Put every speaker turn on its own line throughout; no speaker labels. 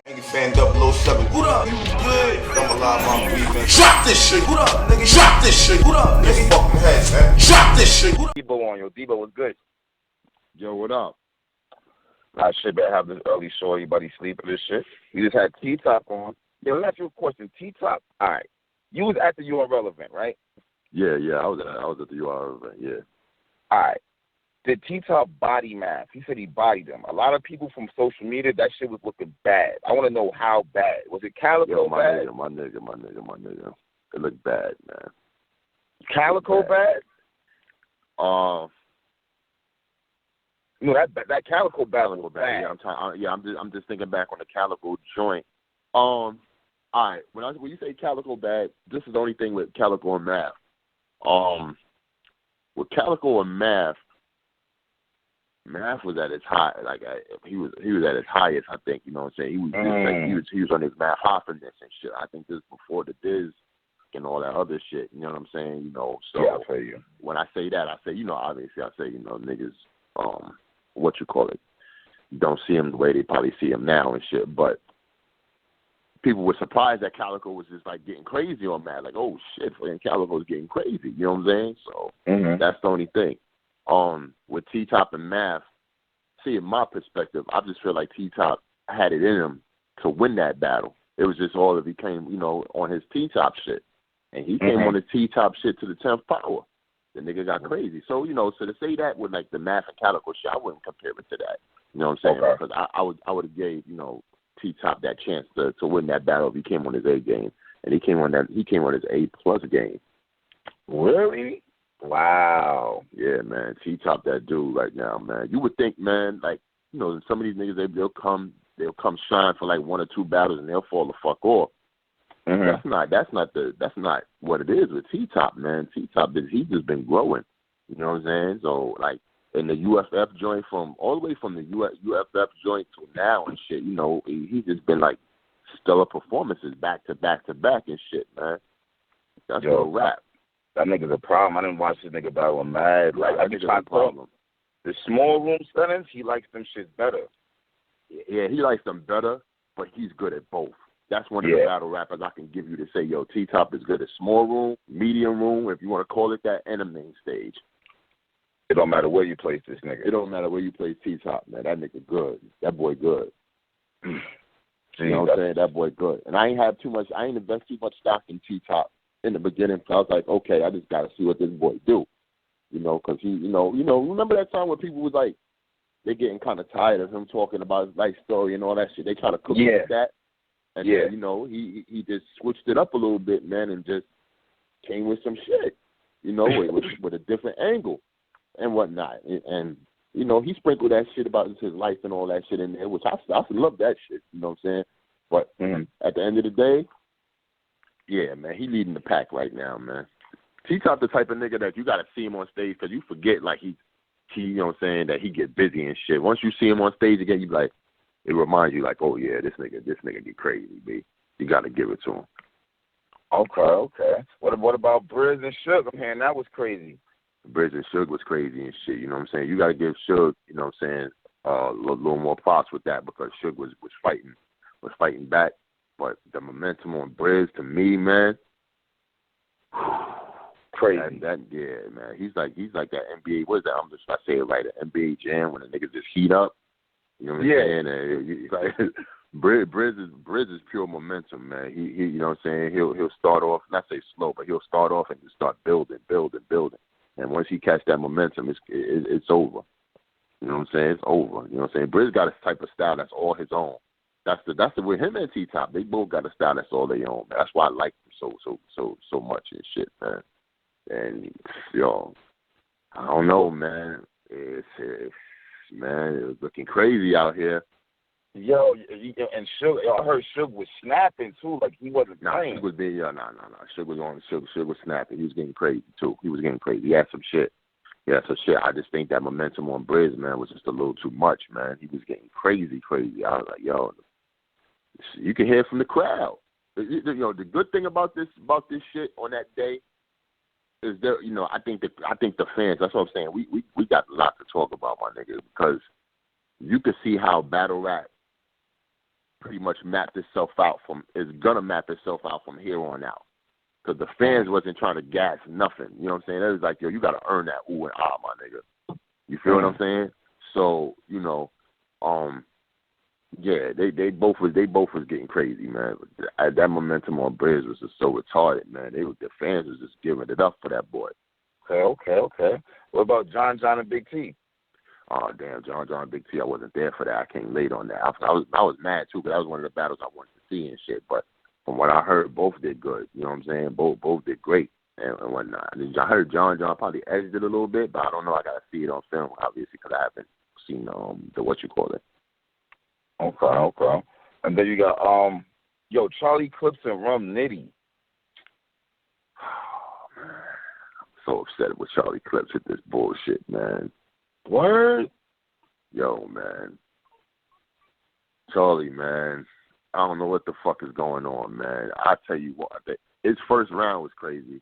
Nigga fan 007. What up? You good? I'm alive, my breathing. Drop this shit. What up, nigga? Drop this shit. What up, nigga? Fucking head, man. Drop this shit.
Debo on, yo. Debo was good.
Yo, what up?
I should better have this early show. Everybody sleeping this shit. We just had T-Top on. Yo, let me ask you a question. T-Top, all right. You was at the URL event, right?
Yeah, I was at the URL event, yeah.
All right. Did T-Top body math? He said he bodied them. A lot of people from social media, that shit was looking bad. I want to know how bad. Was it Calico bad?
My nigga. It looked bad, man.
Calico bad? No, that Calico battle was bad.
Yeah, I'm just thinking back on the Calico joint. All right, when you say Calico bad, this is the only thing with Calico and Math. With Calico and Math was at its high. Like he was at his highest. I think, you know what I'm saying. He was on his Math Hofferness and shit. I think this was before the Diz and all that other shit. You know what I'm saying? You know, so
yeah, I feel you.
When I say that, I say, you know, obviously I say, you know, niggas, what you call it, don't see him the way they probably see him now and shit. But people were surprised that Calico was just like getting crazy on Matt. Like, oh shit, and Calico's getting crazy. You know what I'm saying? So that's the only thing. With T-Top and Math, see, in my perspective, I just feel like T-Top had it in him to win that battle. It was just all that he came, you know, on his T-Top shit. And he came on his T-Top shit to the 10th power. The nigga got crazy. So, you know, so to say that with like the Math and Calico shit, I wouldn't compare it to that. You know what I'm saying?
Okay.
Because I would have gave, you know, T-Top that chance to win that battle if he came on his A game. And he came on his A+ game.
Really? Wow.
Yeah, man. T-Top that dude right now, man. You would think, man, like, you know, some of these niggas, they'll come shine for like one or two battles and they'll fall the fuck off. That's not what it is with T-Top, man. T-Top, he's just been growing. You know what I'm saying? So, like, in the UFF joint all the way from the UFF joint to now and shit, you know, he's just been like stellar performances back to back to back and shit, man. That's a rap.
That nigga's a problem. I didn't watch this nigga battle with Mad. Like, I
nigga's a problem.
The small room stunnings, he likes them shit better.
Yeah, he likes them better, but he's good at both. That's one of the battle rappers I can give you to say, yo, T-Top is good at small room, medium room, if you want to call it that, and the main stage.
It don't matter where you place this nigga.
It don't matter where you place T-Top, man. That nigga good. That boy good. You know what I'm saying? That boy good. And I ain't invest too much stock in T-Top in the beginning. So I was like, okay, I just got to see what this boy do. You know, because he, you know, remember that time when people was like, they getting kind of tired of him talking about his life story and all that shit. They try to cook with that. And then, you know, he just switched it up a little bit, man, and just came with some shit, you know, with a different angle and whatnot. And you know, he sprinkled that shit about his life and all that shit in there, which I love that shit, you know what I'm saying? But at the end of the day, yeah, man, he leading the pack right now, man. T-Top the type of nigga that you got to see him on stage because you forget, like, he, you know what I'm saying, that he get busy and shit. Once you see him on stage again, you be like, it reminds you, like, oh, yeah, this nigga get crazy, B. You got to give it to him.
Okay. What about Briz and Suge? I'm hearing that was crazy.
Briz and Suge was crazy and shit, you know what I'm saying? You got to give Suge, you know what I'm saying, a little more props with that because Suge was fighting back. But the momentum on Briz, to me, man,
crazy.
Yeah, man. He's like that NBA, what is that? I'm just trying to say it right, an NBA jam when the niggas just heat up. You know what I'm saying? And like, Briz is pure momentum, man. He you know what I'm saying? He'll start off, not say slow, but he'll start off and just start building. And once he catch that momentum, it's over. You know what I'm saying? It's over. You know what I'm saying? Briz got his type of style that's all his own. That's the way him and T-Top, they both got a style that's all their own, man. That's why I like them so much and shit, man. And yo, I don't know, man. It's looking crazy out here.
Yo, and Suge, I heard Suge was snapping too, like he wasn't playing.
Suge was being, Suge was snapping. He was getting crazy too. He had some shit. I just think that momentum on Briz, man, was just a little too much, man. He was getting crazy. I was like, yo, you can hear it from the crowd. You know, the good thing about this shit on that day is that, you know, I think the fans. That's what I'm saying. We got a lot to talk about, my nigga, because you can see how battle rap pretty much mapped itself out is gonna map itself out from here on out. Because the fans wasn't trying to gas nothing. You know what I'm saying? It was like, yo, you gotta earn that ooh and ah, my nigga. You feel what I'm saying? So, you know, yeah, they both was getting crazy, man. That momentum on Briz was just so retarded, man. The fans was just giving it up for that boy.
Okay. What about John and Big T?
Oh damn, John and Big T, I wasn't there for that. I came late on that. I was mad too, because that was one of the battles I wanted to see and shit. But from what I heard, both did good. You know what I'm saying? Both did great and whatnot. I heard John probably edged it a little bit, but I don't know. I gotta see it on film, obviously, because I haven't seen the what you call it.
Okay. And then you got Charlie Clips and Rum Nitty.
Oh man, I'm so upset with Charlie Clips with this bullshit, man.
Word?
Yo, man. Charlie, man. I don't know what the fuck is going on, man. I tell you what, his first round was crazy. You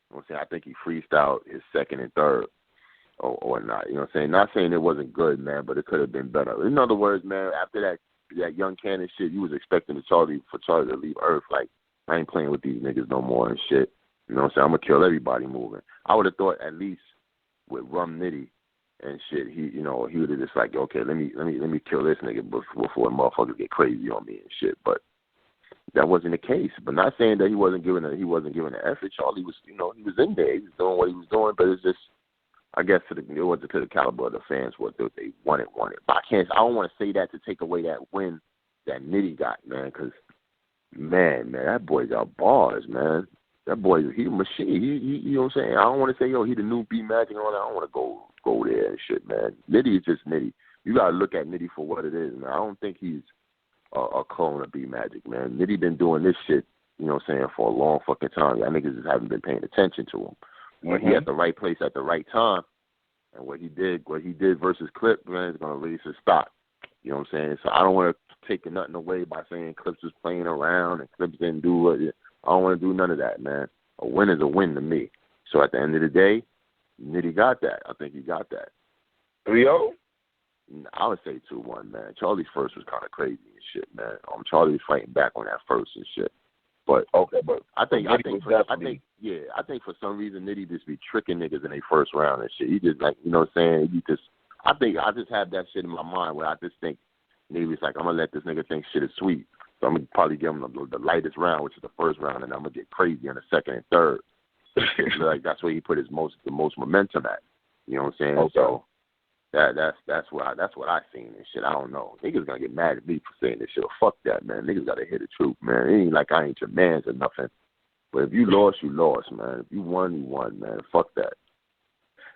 know what I'm saying? I think he freestyled his second and third or not. You know what I'm saying? Not saying it wasn't good, man, but it could have been better. In other words, man, after that Young Cannon shit, you was expecting Charlie to leave Earth. Like, I ain't playing with these niggas no more and shit. You know what I'm saying? I'm going to kill everybody moving. I would have thought at least with Rum Nitty and shit, he would have just like, okay, let me kill this nigga before motherfuckers get crazy on me and shit. But that wasn't the case. But not saying that he wasn't giving the effort. Charlie was, he was in there. He was doing what he was doing. But it's just, I guess it wasn't to the caliber of the fans what they wanted. But I don't want to say that to take away that win that Nitty got, man. Because man, that boy got bars, man. That boy, he a machine. You know what I'm saying? I don't want to say, he the new B Magic and all that. I don't want to go there and shit, man. Nitty is just Nitty. You got to look at Nitty for what it is, man. I don't think he's a clone of B Magic, man. Nitty been doing this shit, you know what I'm saying, for a long fucking time. Y'all niggas just haven't been paying attention to him. But he at the right place at the right time. And what he did versus Clip, man, is going to raise his stock. You know what I'm saying? So I don't want to take nothing away by saying Clips was playing around and Clips didn't do what. I don't want to do none of that, man. A win is a win to me. So at the end of the day, Nitty got that. I think he got that.
3-0?
I would say 2-1, man. Charlie's first was kind of crazy and shit, man. Charlie was fighting back on that first and shit. But I think for some reason Nitty just be tricking niggas in their first round and shit. He just like, you know what I'm saying? I just have that shit in my mind where I just think Nitty's like, I'm gonna let this nigga think shit is sweet. So I'm gonna probably give him the lightest round, which is the first round, and I'm gonna get crazy on the second and third. Like that's where he put the most momentum at. You know what I'm saying?
Okay.
So that's what I seen and shit. I don't know. Niggas gonna get mad at me for saying this shit. Fuck that, man. Niggas gotta hear the truth, man. It ain't like I ain't your mans or nothing. But if you lost, you lost, man. If you won, you won, man. Fuck that.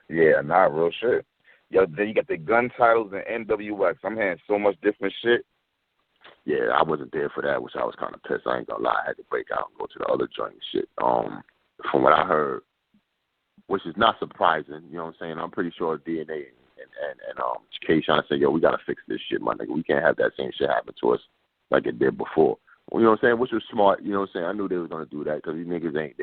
Yeah, not real shit. Yo, then you got the gun titles and NWX. I'm hearing so much different shit.
Yeah, I wasn't there for that, which I was kind of pissed. I ain't gonna lie. I had to break out and go to the other joint and shit. From what I heard, which is not surprising, you know what I'm saying? I'm pretty sure DNA and K-Shine said, yo, we got to fix this shit, my nigga. We can't have that same shit happen to us like it did before. You know what I'm saying? Which was smart. You know what I'm saying? I knew they was going to do that because these niggas ain't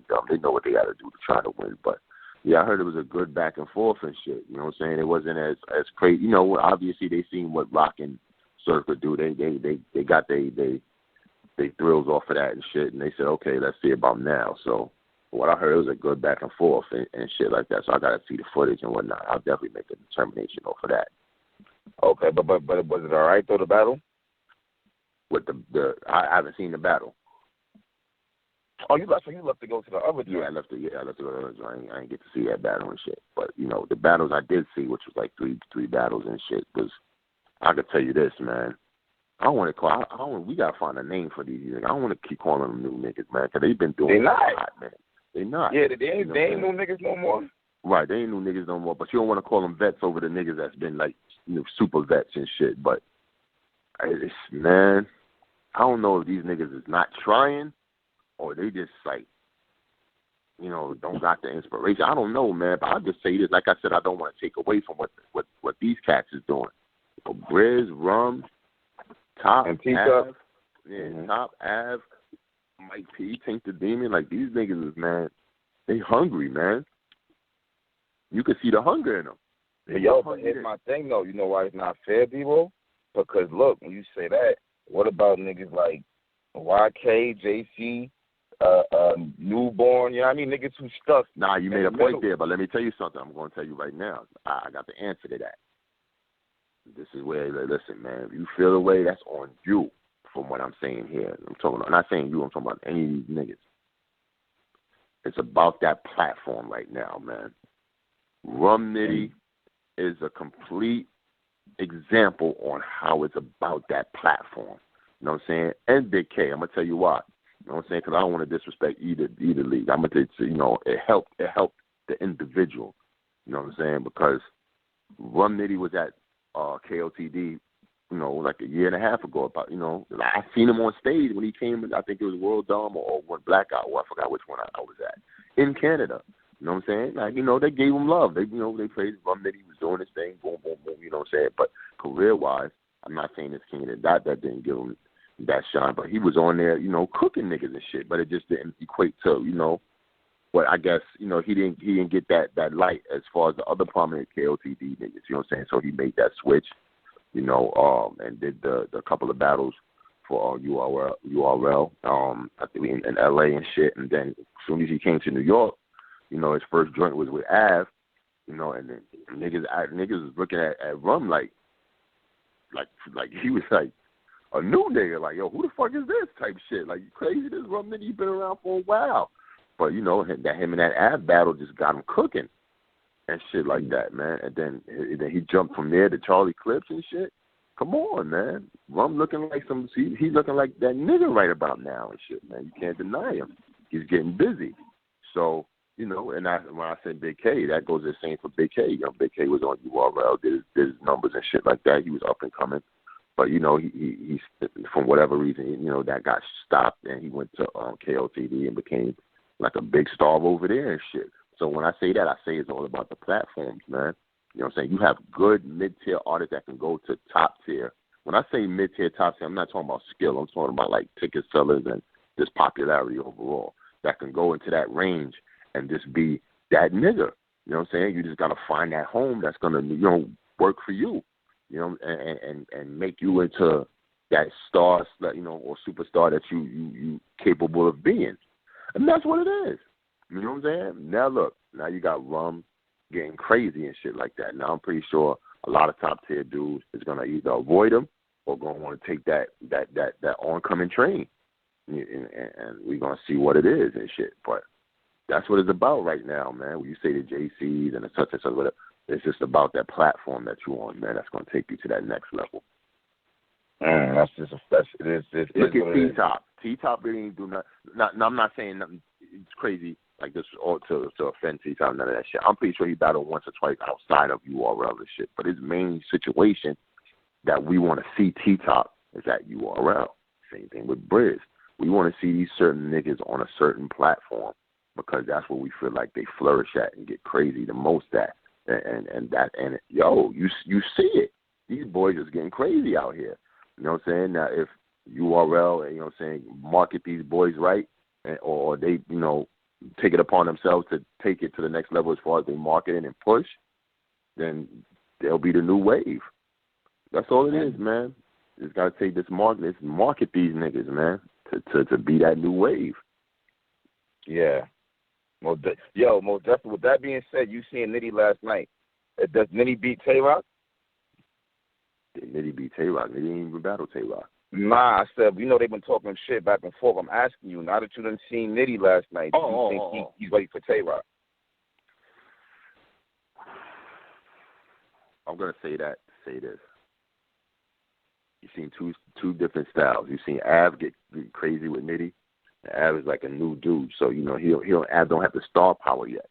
dumb. They know what they got to do to try to win. But, yeah, I heard it was a good back and forth and shit. You know what I'm saying? It wasn't as crazy. You know, obviously they seen what Rock and Circa do. They got they thrills off of that and shit, and they said, okay, let's see about now. So what I heard was a good back and forth and shit like that. So I got to see the footage and whatnot. I'll definitely make a determination off of that.
Okay, but was it all right though, the battle?
With I haven't seen the battle.
Oh, you left to go to the other joint.
Yeah, I left to go to the other joint. I didn't get to see that battle and shit. But you know, the battles I did see, which was like three battles and shit, was I could tell you this, man. I don't want to call. We gotta find a name for these niggas. I don't want to keep calling them new niggas, man, because they've been doing it a lot, man. They not.
Yeah, they ain't new niggas no more.
Right, they ain't new niggas no more. But you don't want to call them vets over the niggas that's been like, you know, super vets and shit. But man, I don't know if these niggas is not trying or they just like, you know, don't got the inspiration. I don't know, man. But I'll just say this. Like I said, I don't want to take away from what these cats is doing. Briz, Rum, Top,
and
Av, Top, Av, Mike P, Tink the Demon, like these niggas is, man, they hungry, man. You can see the hunger in them.
Yo, but here's my thing though. You know why it's not fair, Debo? Because look, when you say that, What about niggas like YK, JC, Newborn? You know what I mean? Niggas who stuck.
Nah, you made a point there, but let me tell you something. I'm going to tell you right now. I got the answer to that. This is where, listen, man, if you feel the way, that's on you from what I'm saying here. I'm not saying you, I'm talking about any of these niggas. It's about that platform right now, man. Rum Nitty is a complete example on how it's about that platform. You know what I'm saying? And Big K, I'm going to tell you why. You know what I'm saying? Because I don't want to disrespect either league. I'm going to tell you, it helped the individual. You know what I'm saying? Because Rum Nitty was at KOTD, like a year and a half ago. I seen him on stage when he came. I think it was World Dome or one Blackout. Or I forgot which one I was at in Canada. You know what I'm saying? Like, they gave him love. They praised Rum Nitty. He was doing his thing. Boom, boom, boom. You know what I'm saying? But career-wise, I'm not saying this king and that didn't give him that shine. But he was on there, cooking niggas and shit. But it just didn't equate to, But I guess, he didn't get that light as far as the other prominent KOTD niggas, you know what I'm saying? So he made that switch, and did the couple of battles for URL, I think in LA and shit. And then as soon as he came to New York, his first joint was with Av, and then niggas was looking at Rum like he was like a new nigga, like, yo, who the fuck is this type shit? Like, you crazy? This Rum Nitty, he been around for a while. But, that him and that Av battle just got him cooking and shit like that, man. And then he jumped from there to Charlie Clips and shit. Come on, man. Rum looking like he's looking like that nigga right about now and shit, man. You can't deny him. He's getting busy. So, and when I said Big K, that goes the same for Big K. Big K was on URL, did his numbers and shit like that. He was up and coming. But, he from whatever reason, that got stopped, and he went to KOTD and became like a big star over there and shit. So when I say that, I say it's all about the platforms, man. You know what I'm saying? You have good mid-tier artists that can go to top tier. When I say mid-tier, top tier, I'm not talking about skill. I'm talking about, like, ticket sellers and just popularity overall that can go into that range and just be that nigga. You know what I'm saying? You just got to find that home that's going to, work for you, and make you into that star, or superstar that you capable of being. And that's what it is. You know what I'm saying? Now look, now you got Rum getting crazy and shit like that. Now I'm pretty sure a lot of top tier dudes is gonna either avoid him or gonna want to take that oncoming train, and we're gonna see what it is and shit. But that's what it's about right now, man. When you say the JCs and the such and such, whatever, it's just about that platform that you're on, man. That's gonna take you to that next level.
That's just
look at T-Top. T-Top really ain't do nothing. I'm not saying nothing crazy like this or to offend T-Top, none of that shit. I'm pretty sure he battled once or twice outside of URL and shit. But his main situation that we want to see T-Top is at URL. Same thing with Briz. We want to see these certain niggas on a certain platform because that's where we feel like they flourish at and get crazy the most at. And yo, you see it. These boys is getting crazy out here. You know what I'm saying? Now, if URL, you know what I'm saying, market these boys right, or they, take it upon themselves to take it to the next level as far as they marketing and push, then they'll be the new wave. That's all it is, man. Just got to take this market these niggas, man, to be that new wave.
Yeah. Most definitely. With that being said, you seen Nitty last night. Does Nitty beat Tay-Rock?
Nitty beat Tay-Rock. Nitty didn't even battle Tay-Rock.
Nah, I said, they've been talking shit back and forth. I'm asking you, now that you done seen Nitty last night, do you think he's ready for Tay-Rock?
I'm going to say this. You've seen two different styles. You've seen Av get crazy with Nitty. Av is like a new dude, so, Av don't have the star power yet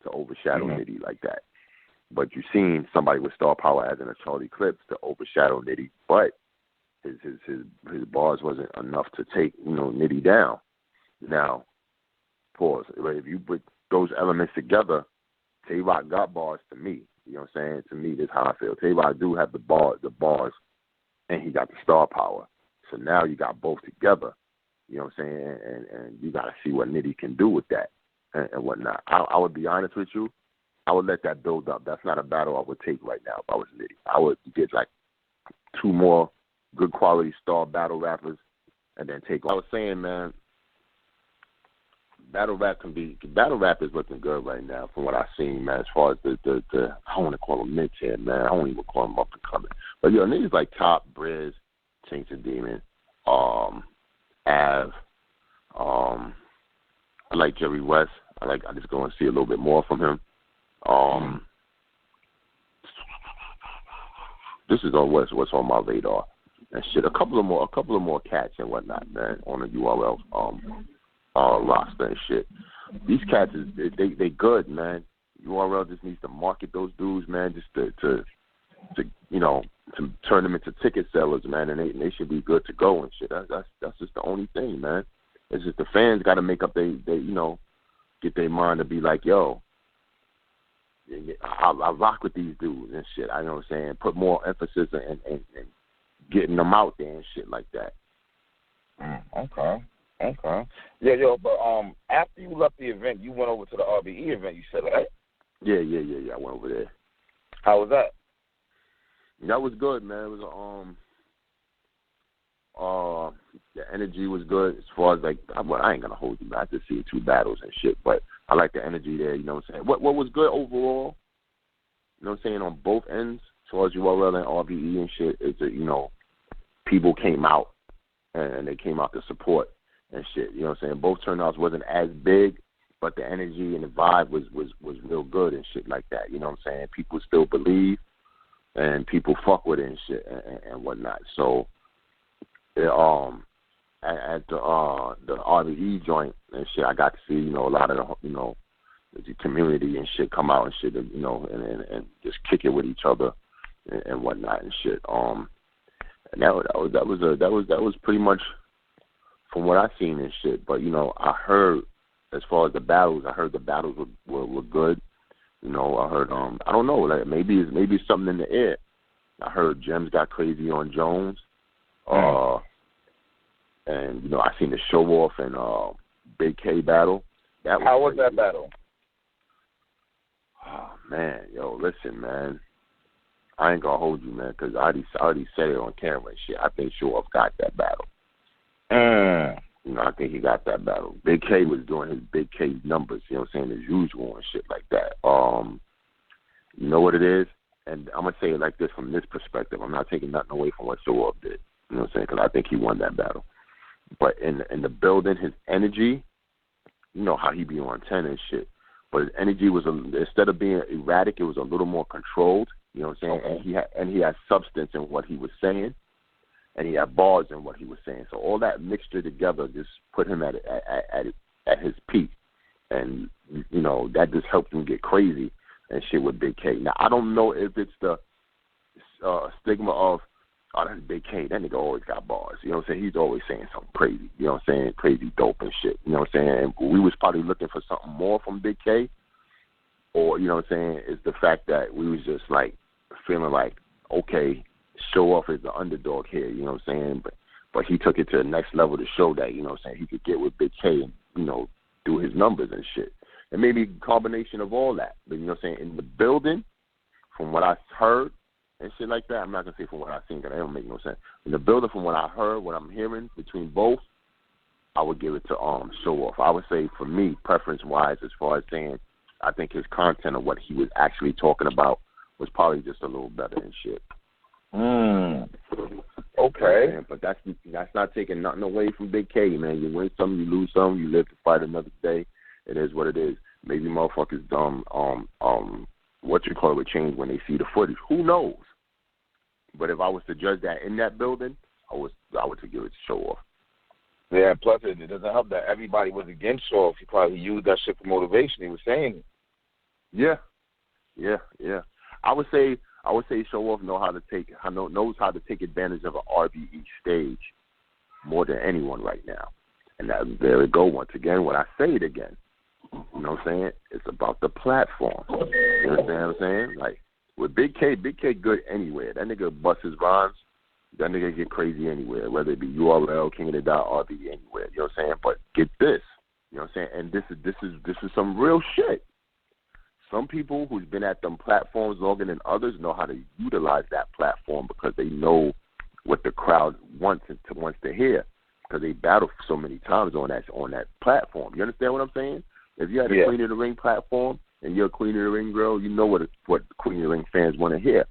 to overshadow Nitty like that. But you've seen somebody with star power, as in a Charlie Clips, to overshadow Nitty, but his bars wasn't enough to take, Nitty down. Now, pause. If you put those elements together, Tay-Rock got bars to me. You know what I'm saying? To me, this is how I feel. Tay-Rock do have the bars, and he got the star power. So now you got both together. You know what I'm saying? And you got to see what Nitty can do with that and whatnot. I would be honest with you. I would let that build up. That's not a battle I would take right now if I was Nitty. I would get like 2 more good quality star battle rappers, and then take. I was saying, man, battle rap is looking good right now from what I've seen, man. As far as the I don't want to call them mid-tier, man. I don't even call them up and coming. But niggas like Top, Briz, Chinks and Demon, Av. I like Jerry West. I just go and see a little bit more from him. This is on what's on my radar and shit. A couple of more cats and whatnot, man, on the URL roster and shit. These cats they good, man. URL just needs to market those dudes, man, just to turn them into ticket sellers, man, and they should be good to go and shit. That's just the only thing, man. It's just the fans got to make up they get their mind to be like, yo, I rock with these dudes and shit. I know what I'm saying. Put more emphasis in getting them out there and shit like that.
Okay. Yeah, yo, but after you left the event, you went over to the RBE event, you said, right?
Yeah. I went over there.
How was that?
That was good, man. It was the energy was good as far as like I ain't gonna hold you, man. I just see 2 battles and shit, but I like the energy there. You know what I'm saying? What was good overall? You know what I'm saying, on both ends, as far as URL and RBE and shit, is that people came out and they came out to support and shit. You know what I'm saying? Both turnouts wasn't as big, but the energy and the vibe was real good and shit like that. You know what I'm saying? People still believe and people fuck with it and shit and whatnot. So at the RBE joint and shit, I got to see a lot of the community and shit come out and shit, and just kick it with each other and whatnot and shit. And that was pretty much from what I seen and shit. But I heard, as far as the battles, were good. I heard I don't know, like maybe it's something in the air. I heard Gems got crazy on Jones. And I seen the Show Off and Big K battle.
How was that battle?
Oh man, listen, man. I ain't gonna hold you, man, because I already said it on camera and shit. I think Show Off got that battle. I think he got that battle. Big K was doing his Big K numbers, you know what I'm saying, as usual and shit like that. You know what it is? And I'm gonna say it like this from this perspective. I'm not taking nothing away from what Show Off did. You know what I'm saying? Because I think he won that battle. But in the building, his energy, how he be on 10 and shit. But his energy was, instead of being erratic, it was a little more controlled. You know what I'm saying? Okay. And he had substance in what he was saying, and he had bars in what he was saying. So all that mixture together just put him at his peak, and that just helped him get crazy and shit with Big K. Now I don't know if it's the stigma of, oh, that's Big K, that nigga always got bars. You know what I'm saying? He's always saying something crazy. You know what I'm saying? Crazy dope and shit. You know what I'm saying? And we was probably looking for something more from Big K. Or, you know what I'm saying, it's the fact that we was just like feeling like, okay, Show Off is the underdog here, you know what I'm saying? But he took it to the next level to show that, you know what I'm saying, he could get with Big K and, do his numbers and shit. And maybe a combination of all that. But, you know what I'm saying, in the building, from what I heard, and shit like that, I'm not going to say from what I've seen, because that don't make no sense. In the building, from what I heard, what I'm hearing between both, I would give it to Show Off. I would say, for me, preference-wise, as far as saying, I think his content of what he was actually talking about was probably just a little better and shit.
Okay.
But that's not taking nothing away from Big K, man. You win some, you lose some, you live to fight another day. It is what it is. Maybe motherfuckers would change when they see the footage. Who knows? But if I was to judge that in that building, I would give it to Show Off.
Yeah, plus it doesn't help that everybody was against Show Off. He probably used that shit for motivation. He was saying it. Yeah. I would say Show Off knows how to take advantage of an RBE stage more than anyone right now. And there we go once again. When I say it again, you know what I'm saying? It's about the platform. You understand what I'm saying? Like with Big K good anywhere. That nigga busts his rhymes. That nigga get crazy anywhere, whether it be URL, King of the Dot, RBE, anywhere. You know what I'm saying? But get this. You know what I'm saying? And this is some real shit. Some people who's been at them platforms longer than others know how to utilize that platform because they know
what the crowd wants to hear, because they battle so many times on that platform. You understand what I'm saying? If you had a Queen of the Ring platform and you're a Queen of the Ring girl, you know what Queen of the Ring fans want to hear.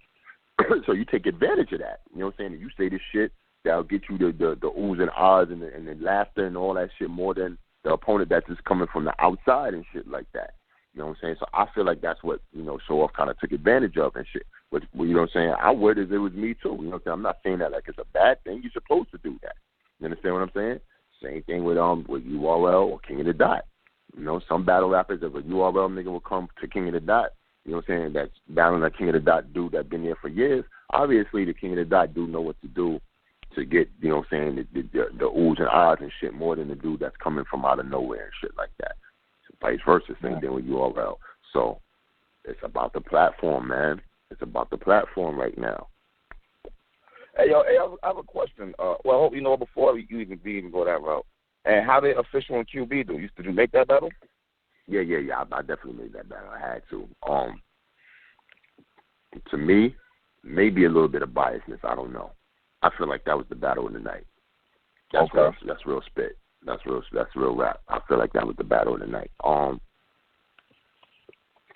So you take advantage of that. You know what I'm saying? And you say this shit that'll get you the oohs and ahs and the laughter and all that shit more than the opponent that's just coming from the outside and shit like that. You know what I'm saying? So I feel like that's what, Show Off kind of took advantage of and shit. But, you know what I'm saying? I would if it was me too. You know what I'm saying? I'm not saying that like it's a bad thing. You're supposed to do that. You understand what I'm saying? Same thing with URL or King of the Dot. Some battle rappers, if a URL nigga will come to King of the Dot, you know what I'm saying, that's battling that King of the Dot dude that's been there for years, obviously the King of the Dot dude know what to do to get, you know what I'm saying, the oohs and ahs and shit more than the dude that's coming from out of nowhere and shit like that. Vice versa, same thing with URL. So it's about the platform, man. It's about the platform right now.
Hey, I have a question. Well, I hope you know before you even go that route. And how did Official and QB do? Did you make that battle?
Yeah. I definitely made that battle. I had to. To me, maybe a little bit of biasness. I don't know. I feel like that was the battle of the night. That's real spit. That's real rap. I feel like that was the battle of the night.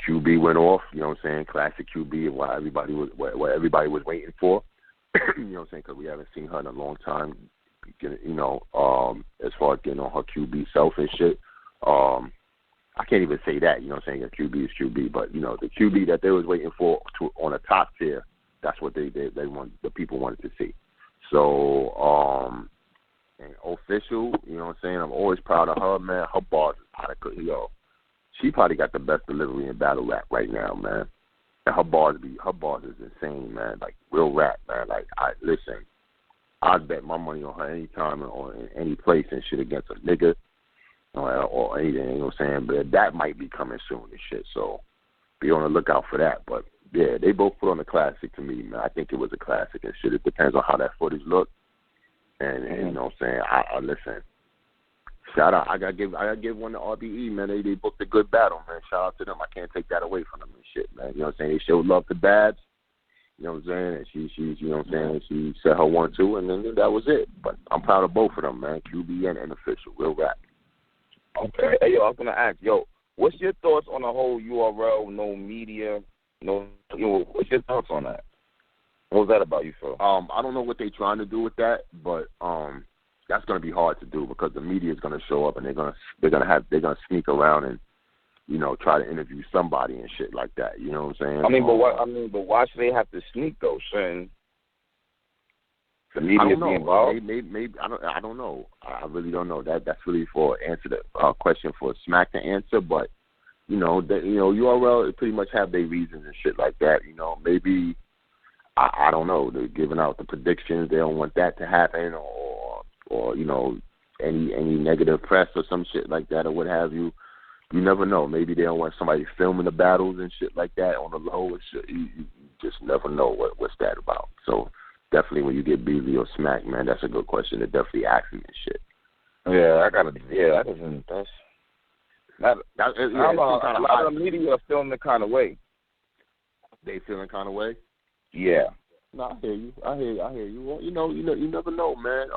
QB went off. You know what I'm saying? Classic QB, what everybody was waiting for. You know what I'm saying? Because we haven't seen her in a long time. As far as getting on her QB self and shit. I can't even say that. You know what I'm saying? A QB is QB, but the QB that they was waiting for on a top tier, that's what they want. The people wanted to see. So. And Official, you know what I'm saying? I'm always proud of her, man. Her bars is out of she probably got the best delivery in battle rap right now, man. And her bars is insane, man. Like real rap, man. Like I'd bet my money on her anytime or in any place and shit against a nigga or anything, you know what I'm saying? But that might be coming soon and shit. So be on the lookout for that. But yeah, they both put on a classic to me, man. I think it was a classic and shit. It depends on how that footage looked. And you know what I'm saying? I listen. Shout out. I gotta give one to RBE, man. They booked a good battle, man. Shout out to them. I can't take that away from them and shit, man. You know what I'm saying? They showed love to Babs. You know what I'm saying? And she's you know what I'm saying, she said her 1-2 and then that was it. But I'm proud of both of them, man. QB and Official. Real rap.
Okay. Hey, I was gonna ask, what's your thoughts on the whole URL, no media, what's your thoughts on that? What was that about, you feel?
I don't know what they're trying to do with that, but that's going to be hard to do because the media is going to show up and they're going to sneak around and try to interview somebody and shit like that. You know what I'm saying?
But why should they have to sneak though, saying the media be involved?
Maybe I don't know. I really don't know. That's really for question for Smack to answer, but URL pretty much have their reasons and shit like that. Maybe. I don't know. They're giving out the predictions. They don't want that to happen, or any negative press or some shit like that, or what have you. You never know. Maybe they don't want somebody filming the battles and shit like that on the low. And shit. You just never know what's that about. So definitely, when you get BB or Smack, man, that's a good question to definitely ask them and shit.
Yeah, that doesn't. A lot of the media are feeling the kind of way.
They feeling kind of way.
Yeah.
No, I hear you. Well, you never know, man.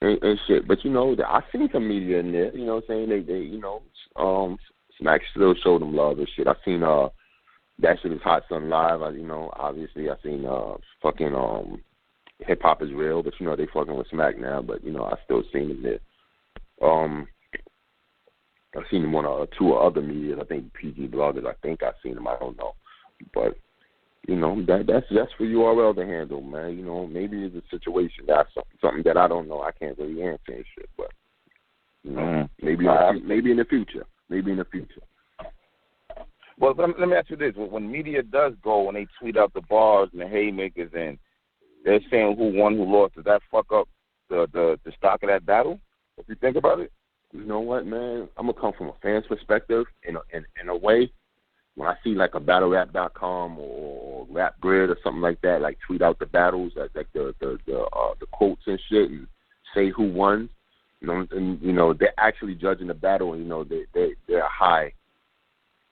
And shit. But I seen some media in there. You know what I'm saying? They Smack still showed them love and shit. I seen that shit is Hot Sun Live. Obviously I seen fucking Hip Hop is Real, but they fucking with Smack now. But I still seen it there. I've seen them on 2 other media. I think PG Bloggers. I think I've seen them. I don't know, but. That's for URL to handle, man. Maybe it's a situation that's something that I don't know. I can't really answer and shit, but maybe in the future.
Well, let me ask you this: when media does go and they tweet out the bars and the haymakers and they're saying who won, who lost, does that fuck up the stock of that battle? If you think about it,
you know what, man? I'm gonna come from a fan's perspective in a way. When I see like a BattleRap.com or Rap Grid or something like that, like tweet out the battles, like the quotes and shit, and say who won, and they're actually judging the battle, and they're high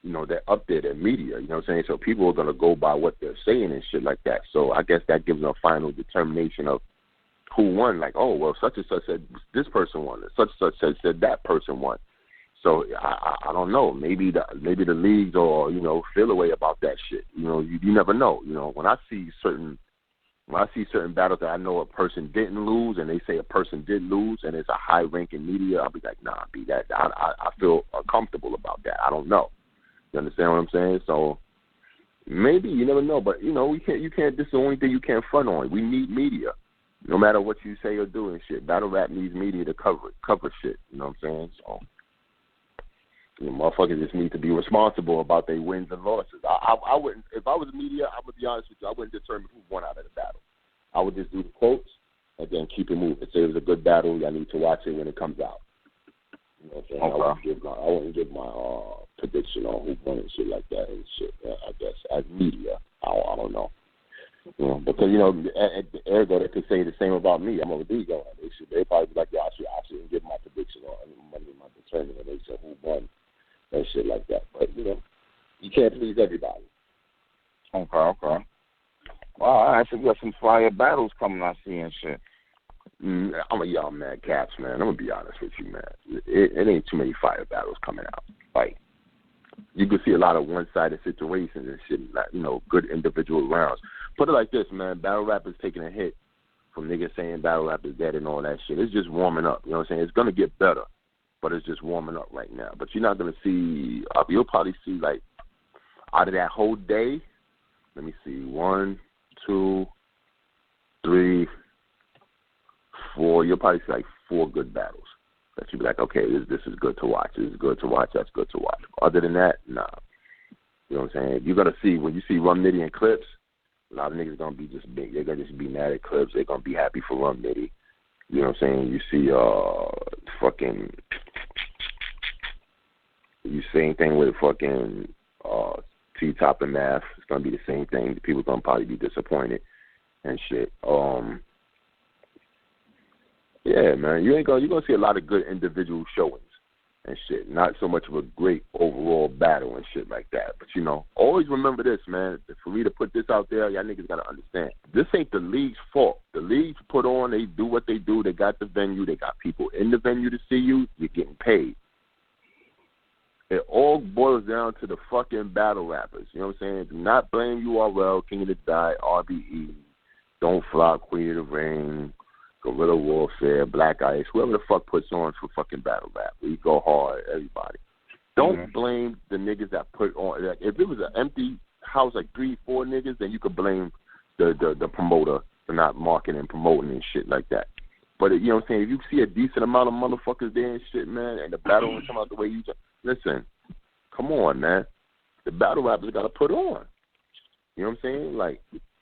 you know, they're up there, they're media, you know what I'm saying? So people are going to go by what they're saying and shit like that. So I guess that gives them a final determination of who won. Like, oh, well, such and such said this person won, and such and such said that person won. So I don't know. Maybe the leagues or, you know, feel a way about that shit. You know, you never know. You know, when I see certain battles that I know a person didn't lose, and they say a person did lose, and it's a high-ranking media, I'll be like, nah, I feel uncomfortable about that. I don't know. You understand what I'm saying? So maybe, you never know. But, you know, this is the only thing you can't front on. We need media. No matter what you say or do and shit, battle rap needs media to cover shit. You know what I'm saying? So, you know, motherfuckers just need to be responsible about their wins and losses. I wouldn't, if I was media, I would be honest with you, I wouldn't determine who won out of the battle. I would just do the quotes and then keep it moving. Say it was a good battle, I need to watch it when it comes out. You know what I'm saying? Okay. I wouldn't give my prediction on who won and shit like that and shit. I guess as media, I don't know. You know, because, you know, ergo they could say the same about me. I'm over there going. They probably be like, yeah, I shouldn't give my prediction on my determination. They say who won and shit like that. But, you know, you can't please everybody.
Okay. Wow, I actually got some fire battles coming, I see and shit.
I'm a young man, Caps, man. I'm going to be honest with you, man. It ain't too many fire battles coming out. Like, you can see a lot of one-sided situations and shit, like, you know, good individual rounds. Put it like this, man. Battle rap is taking a hit from niggas saying battle rap is dead and all that shit. It's just warming up. You know what I'm saying? It's going to get better, but it's just warming up right now. But you're not going to see you'll probably see, like, out of that whole day, let me see, 1, 2, 3, 4. You'll probably see, like, 4 good battles that you'll be like, okay, this is good to watch. This is good to watch. That's good to watch. Other than that, nah. You know what I'm saying? You're going to see, when you see Rum Nitty and Clips, a lot of niggas going to be just big. They're going to just be mad at Clips. They're going to be happy for Rum Nitty. You know what I'm saying? You see you same thing with fucking T-Top and Math. It's going to be the same thing. People going to probably be disappointed and shit. Yeah, man, you're going to see a lot of good individual showings and shit. Not so much of a great overall battle and shit like that. But, you know, always remember this, man. For me to put this out there, y'all niggas got to understand. This ain't the league's fault. The leagues put on, they do what they do. They got the venue. They got people in the venue to see you. You're getting paid. It all boils down to the fucking battle rappers. You know what I'm saying? Do not blame URL, King of the Die, RBE, Don't Flop, Queen of the Rain, Guerrilla Warfare, Black Ice, whoever the fuck puts on for fucking battle rap. We go hard, everybody. Don't blame the niggas that put on. Like, if it was an empty house, like 3, 4 niggas, then you could blame the promoter for not marketing and promoting and shit like that. But, you know what I'm saying, if you see a decent amount of motherfuckers there and shit, man, and the battle will come out the way you just, listen, come on, man. The battle rappers got to put on. You know what I'm saying? Like,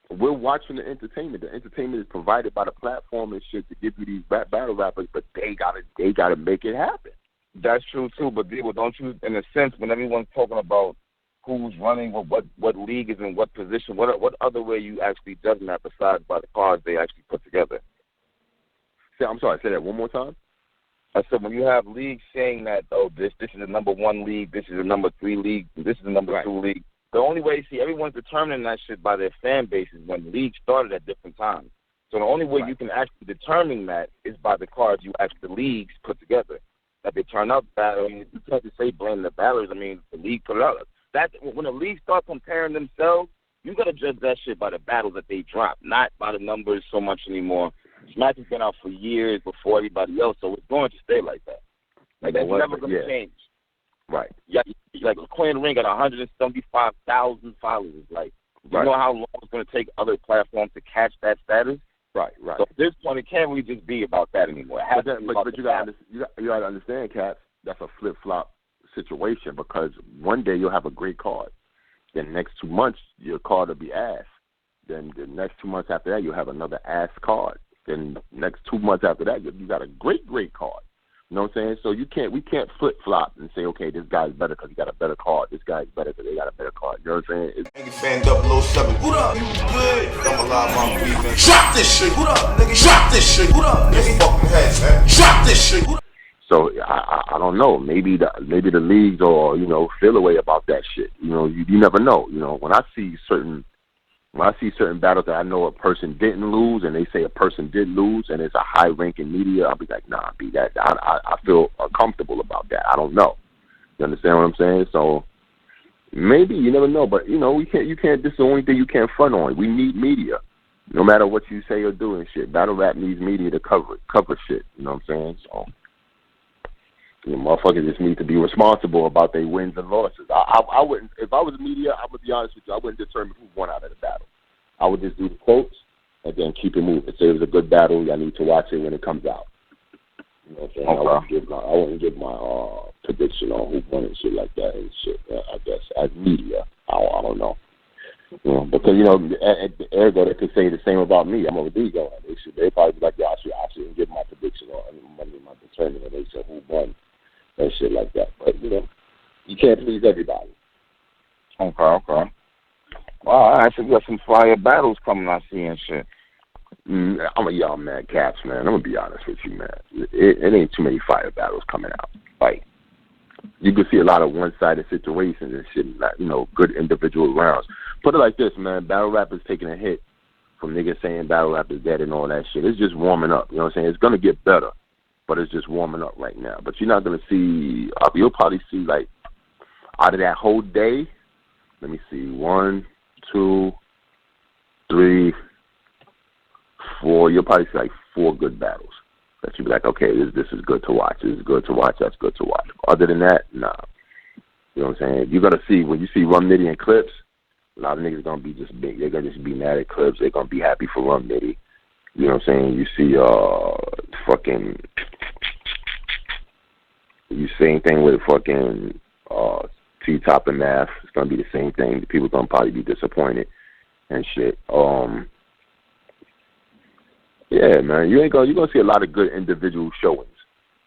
we're watching the entertainment. The entertainment is provided by the platform and shit to give you these battle rappers, but they gotta make it happen.
That's true too. But Debo, don't you, in a sense, when everyone's talking about who's running, or what league is in what position, what other way you actually judging that besides by the cards they actually put together?
I'm sorry. Say that one more time.
I said, when you have leagues saying that, oh, this is the number 1 league, this is the number 3 league, this is the number 2 league. The only way, everyone's determining that shit by their fan bases when leagues started at different times. So the only way you can actually determine that is by the cards the leagues put together. That they turn out battle. I mean, you can't just say blame the battlers. I mean, the league put it out. When the leagues start comparing themselves, you got to judge that shit by the battles that they drop, not by the numbers so much anymore. Smack has been out for years before everybody else, so it's going to stay like that. Like, that's never going to change.
Right.
Yeah, like Queen of the Ring got 175,000 followers. Like, you know how long it's going to take other platforms to catch that status?
Right.
So at this point, it can't really just be about that anymore.
But you got to understand, Cats, that's a flip-flop situation, because one day you'll have a great card. Then the next 2 months, your card will be ass. Then the next 2 months after that, you'll have another ass card. Then the next 2 months after that, you got a great card. You know what I'm saying? So we can't flip-flop and say, okay, this guy's better because he got a better card. This guy's better because they got a better card. You know what I'm saying?
Nigga fan 007. What up? You good? I'm alive, I'm breathing. Drop this shit. What up, nigga? Drop this shit. What up, nigga? Fucking head, man. Drop this shit. What up?
So I don't know. Maybe the leagues or feel a way about that shit. You never know. When I see certain battles that I know a person didn't lose, and they say a person did lose, and it's a high-ranking media, I'll be like, nah, that I feel uncomfortable about that. I don't know. You understand what I'm saying? So maybe you never know, but you can't. This is the only thing you can't front on. We need media, no matter what you say or do and shit. Battle rap needs media to cover shit. You know what I'm saying? So motherfuckers just need to be responsible about their wins and losses. I wouldn't, if I was media, I would be honest with you, I wouldn't determine who won out of the battle. I would just do the quotes and then keep it moving. Say it was a good battle, I need to watch it when it comes out. You know what I'm saying? Okay. I wouldn't give my prediction on who won and shit like that and shit. I guess as media, I don't know. Because ergo they could say the same about me. I'm a Debo. They probably be like, yeah, I shouldn't give my prediction or my determinant. They say who won and shit like that. But you can't please everybody.
Okay. Wow, I actually got some fire battles coming. I see and shit. I'm a young man, Caps, man. I'm gonna be honest with you, man. It ain't too many fire battles coming out. Like, you can see a lot of one-sided situations and shit, good individual rounds. Put it like this, man. Battle rap is taking a hit from niggas saying battle rap is dead and all that shit. It's just warming up. You know what I'm saying? It's gonna get better, but it's just warming up right now. But you're not gonna see. You'll probably see like out of that whole day. Let me see. 1, 2, 3, 4. You'll probably see like 4 good battles that you'll be like, okay, this is good to watch. This is good to watch. That's good to watch. Other than that, nah. You know what I'm saying? You're gonna see when you see Rum Nitty and Clips, a lot of niggas gonna be just big. They're gonna just be mad at Clips. They're gonna be happy for Rum Nitty. You know what I'm saying? You see same thing with fucking T-Top and Math. It's gonna be the same thing. People gonna probably be disappointed and shit. Yeah, man, you're gonna see a lot of good individual showings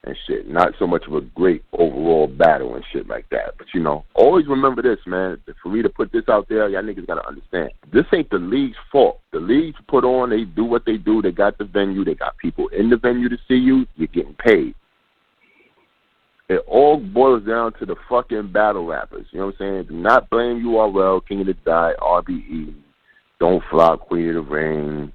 and shit. Not so much of a great overall battle and shit like that. But always remember this, man. For me to put this out there, y'all niggas gotta understand. This ain't the league's fault. The leagues put on, they do what they do. They got the venue. They got people in the venue to see you. You're getting paid. It all boils down to the fucking battle rappers. You know what I'm saying? Do not blame URL, King of the Dot, RBE, Don't Flop, Queen of the Ring,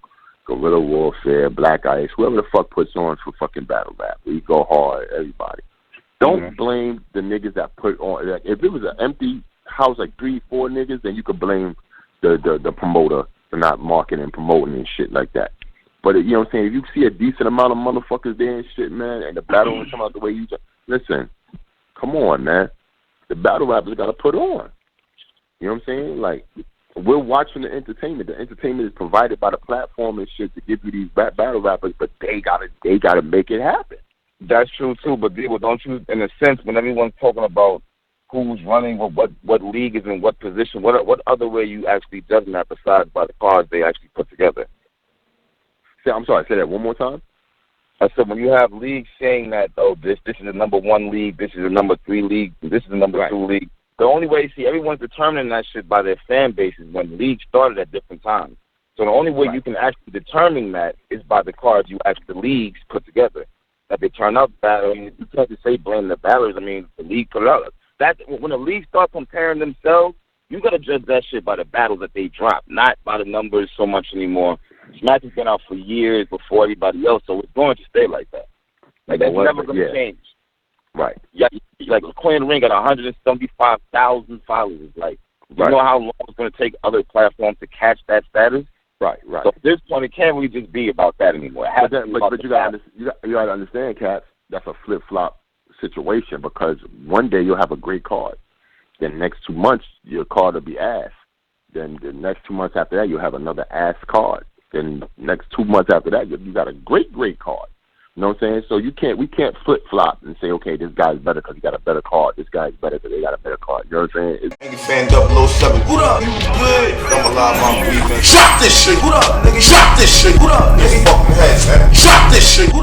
Guerrilla Warfare, Black Ice, whoever the fuck puts on for fucking battle rap. We go hard, everybody. Don't blame the niggas that put on. Like, if it was an empty house, like 3, 4 niggas, then you could blame the promoter for not marketing and promoting and shit like that. But you know what I'm saying? If you see a decent amount of motherfuckers there and shit, man, and the battle will come out the way you just listen. Come on, man. The battle rappers got to put on. You know what I'm saying? Like, we're watching the entertainment. The entertainment is provided by the platform and shit to give you these battle rappers, but they gotta make it happen. That's true too. But Debo, don't you, in a sense, when everyone's talking about who's running, what league is in what position, what other way you actually judging that besides by the cards they actually put together?
I'm sorry. Say that one more time.
I said when you have leagues saying that, oh, this is the number 1 league, this is the number 3 league, this is the number 2 league. The only way you see everyone's determining that shit by their fan bases when leagues started at different times. So the only way you can actually determine that is by the cards you actually the leagues put together. That they turn out battle. I mean, you can't just say blame the battlers. I mean, the league put it out. That when the league starts comparing themselves, you got to judge that shit by the battles that they drop, not by the numbers so much anymore. Smack has been out for years before everybody else, so it's going to stay like that. Like, that's never going to change.
Right.
Yeah, like Queen Ring got 175,000 followers. Like, you know how long it's going to take other platforms to catch that status?
Right.
So at this point, it can't really just be about that anymore. But
you got to understand, Cats, that's a flip-flop situation because one day you'll have a great card. Then the next 2 months, your card will be ass. Then the next 2 months after that, you'll have another ass card. Then the next 2 months after that, you got a great card. You know what I'm saying? So we can't flip-flop and say, okay, this guy's better because he got a better card. This guy's better because they got a better card. You know what I'm saying?
Nigga fan 007. What up? You good? I'm alive, I'm breathing. Shot this shit. What up, nigga? Shot this shit. What up, nigga? Fucking head, man. Shot this shit.